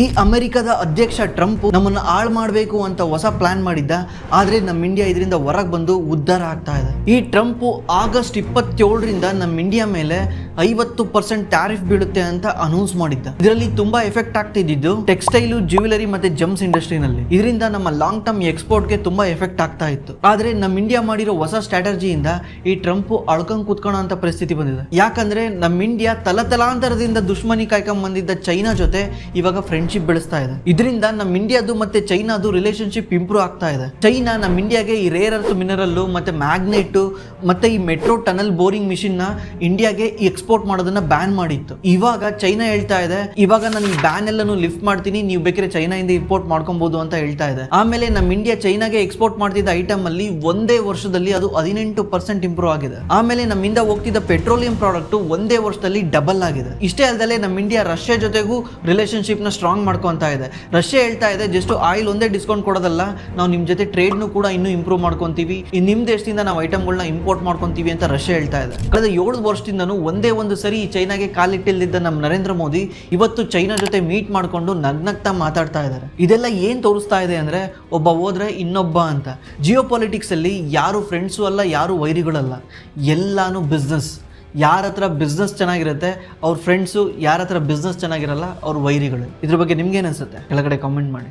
ಈ ಅಮೆರಿಕದ ಅಧ್ಯಕ್ಷ ಟ್ರಂಪ್ ನಮ್ಮನ್ನ ಹಾಳು ಮಾಡಬೇಕು ಅಂತ ಹೊಸ ಪ್ಲಾನ್ ಮಾಡಿದ್ದ. ಆದ್ರೆ ನಮ್ಮ ಇಂಡಿಯಾ ಇದರಿಂದ ಹೊರಗೆ ಬಂದು ಉದ್ಧಾರ ಆಗ್ತಾ ಇದೆ. ಈ ಟ್ರಂಪ್ ಆಗಸ್ಟ್ 27ರಿಂದ ನಮ್ಮ ಇಂಡಿಯಾ ಮೇಲೆ 50% ಟ್ಯಾರಿಫ್ ಬೀಳುತ್ತೆ ಅಂತ ಅನೌನ್ಸ್ ಮಾಡಿದ್ದ. ಇದರಲ್ಲಿ ತುಂಬಾ ಎಫೆಕ್ಟ್ ಆಗ್ತಿದ್ದು ಟೆಕ್ಸ್ಟೈಲ್, ಜ್ಯುವೆಲರಿ ಮತ್ತೆ ಜಮ್ಸ್ ಇಂಡಸ್ಟ್ರಿನಲ್ಲಿ. ಇದರಿಂದ ನಮ್ಮ ಲಾಂಗ್ ಟರ್ಮ್ ಎಕ್ಸ್ಪೋರ್ಟ್ಗೆ ತುಂಬಾ ಎಫೆಕ್ಟ್ ಆಗ್ತಾ ಇತ್ತು. ಆದ್ರೆ ನಮ್ಮ ಇಂಡಿಯಾ ಮಾಡಿರೋ ಹೊಸ ಸ್ಟ್ರಾಟಜಿಯಿಂದ ಈ ಟ್ರಂಪ್ ಅಳ್ಕೊಂಡ್ ಕೂತ್ಕೊಳ್ಳೋ ಅಂತ ಪರಿಸ್ಥಿತಿ ಬಂದಿದೆ. ಯಾಕಂದ್ರೆ ನಮ್ಮ ಇಂಡಿಯಾ ತಲತಲಾಂತರದಿಂದ ದುಶ್ಮನಿ ಕಾಯ್ಕೊಂಡ್ ಬಂದಿದ್ದ ಚೈನಾ ಜೊತೆ ಇವಾಗ ಫ್ರೆಂಡ್ಶಿಪ್ ಬೆಳೆಸ್ತಾ ಇದೆ. ಇದರಿಂದ ನಮ್ಮ ಇಂಡಿಯಾದು ಮತ್ತೆ ಚೈನಾದು ರಿಲೇಶನ್ಶಿಪ್ ಇಂಪ್ರೂವ್ ಆಗ್ತಾ ಇದೆ. ಚೈನಾ ನಮ್ಮ ಇಂಡಿಯಾಗೆ ಈ ರೇರ್ ಅರ್ತ್ ಮಿನರಲ್ ಮತ್ತೆ ಮ್ಯಾಗ್ನೆಟ್ ಮತ್ತೆ ಈ ಮೆಟ್ರೋ ಟನಲ್ ಬೋರಿಂಗ್ ಮಿಷಿನ್ ನ ಇಂಡಿಯಾಗೆ ಎಕ್ಸ್ಪೋರ್ಟ್ ಮಾಡೋದನ್ನ ಬ್ಯಾನ್ ಮಾಡಿತ್ತು. ಇವಾಗ ಚೈನಾ ಹೇಳ್ತಾ ಇದೆ, ಇವಾಗ ನಾನು ಈ ಬ್ಯಾನ್ ಎಲ್ಲಾನು ಲಿಫ್ಟ್ ಮಾಡ್ತೀನಿ, ನೀವು ಬೇಕಿದ್ರೆ ಚೈನಾದಿಂದ ಇಂಪೋರ್ಟ್ ಮಾಡ್ಕೊಬಹುದು ಅಂತ ಹೇಳ್ತಾ ಇದೆ. ಆಮೇಲೆ ನಮ್ಮ ಇಂಡಿಯಾ ಚೈನಾಗೆ ಎಕ್ಸ್ಪೋರ್ಟ್ ಮಾಡ್ತಿದ್ದ ಐಟಮ್ ಅಲ್ಲಿ ಒಂದೇ ವರ್ಷದಲ್ಲಿ ಅದು 18% ಇಂಪ್ರೂವ್ ಆಗಿದೆ. ಆಮೇಲೆ ನಮ್ಮಿಂದ ಹೋಗ್ತಿದ್ದ ಪೆಟ್ರೋಲಿಯಂ ಪ್ರಾಡಕ್ಟ್ ಒಂದೇ ವರ್ಷದಲ್ಲಿ ಡಬಲ್ ಆಗಿದೆ. ಇಷ್ಟೇ ಅಲ್ಲದೆ ನಮ್ಮ ಇಂಡಿಯಾ ರಷ್ಯಾ ಜೊತೆಗೂ ರಿಲೇಶನ್ಶಿಪ್ ನ ಸ್ಟ್ರಾಂಗ್ ಮಾಡ್ಕೊಂತ ಇದೆ. ರಷ್ಯಾ ಹೇಳ್ತಾ ಇದೆ, ಜಸ್ಟ್ ಆಯಿಲ್ ಒಂದೇ ಡಿಸ್ಕೌಂಟ್ ಕೊಡೋದಲ್ಲ, ನಾವು ನಿಮ್ ಜೊತೆ ಟ್ರೇಡ್ ನು ಕೂಡ ಇನ್ನೂ ಇಂಪ್ರೂವ್ ಮಾಡ್ಕೊಂತೀವಿ, ನಿಮ್ ದೇಶದಿಂದ ನಾವು ಐಟಮ್ಗಳನ್ನ ಇಂಪೋರ್ಟ್ ಮಾಡ್ಕೊಂತೀವಿ ಅಂತ ರಷ್ಯಾ ಹೇಳ್ತಾ ಇದೆ. ಕಳೆದ 7 ವರ್ಷದಿಂದನೂ ಒಂದೇ ಒಂದು ಸರಿ ಚೈನಾಗೆ ಕಾಲಿಟ್ಟಿಲ್ದಿದ್ದ ನಮ್ಮ ನರೇಂದ್ರ ಮೋದಿ ಇವತ್ತು ಚೈನಾ ಜೊತೆ ಮೀಟ್ ಮಾಡ್ಕೊಂಡು ನಗ್ನಗ್ತಾ ಮಾತಾಡ್ತಾ ಇದ್ದಾರೆ. ಇದೆಲ್ಲ ಏನ್ ತೋರಿಸ್ತಾ ಇದೆ ಅಂದ್ರೆ ಒಬ್ಬ ಹೋದ್ರೆ ಇನ್ನೊಬ್ಬ ಅಂತ. ಜಿಯೋ ಪಾಲಿಟಿಕ್ಸ್ ಅಲ್ಲಿ ಯಾರು ಫ್ರೆಂಡ್ಸು ಅಲ್ಲ, ಯಾರು ವೈರಿಗಳಲ್ಲ, ಎಲ್ಲಾನು ಬಿಸ್ನೆಸ್. ಯಾರ ಹತ್ರ ಬಿಸ್ನೆಸ್ ಚೆನ್ನಾಗಿರುತ್ತೆ ಅವ್ರ ಫ್ರೆಂಡ್ಸು, ಯಾರ ಹತ್ರ ಬಿಸ್ನೆಸ್ ಚೆನ್ನಾಗಿರಲ್ಲ ಅವ್ರ ವೈರಿಗಳು. ಇದ್ರ ಬಗ್ಗೆ ನಿಮ್ಗೆ ಏನಿಸುತ್ತೆ ಕೆಳಗಡೆ ಕಾಮೆಂಟ್ ಮಾಡಿ.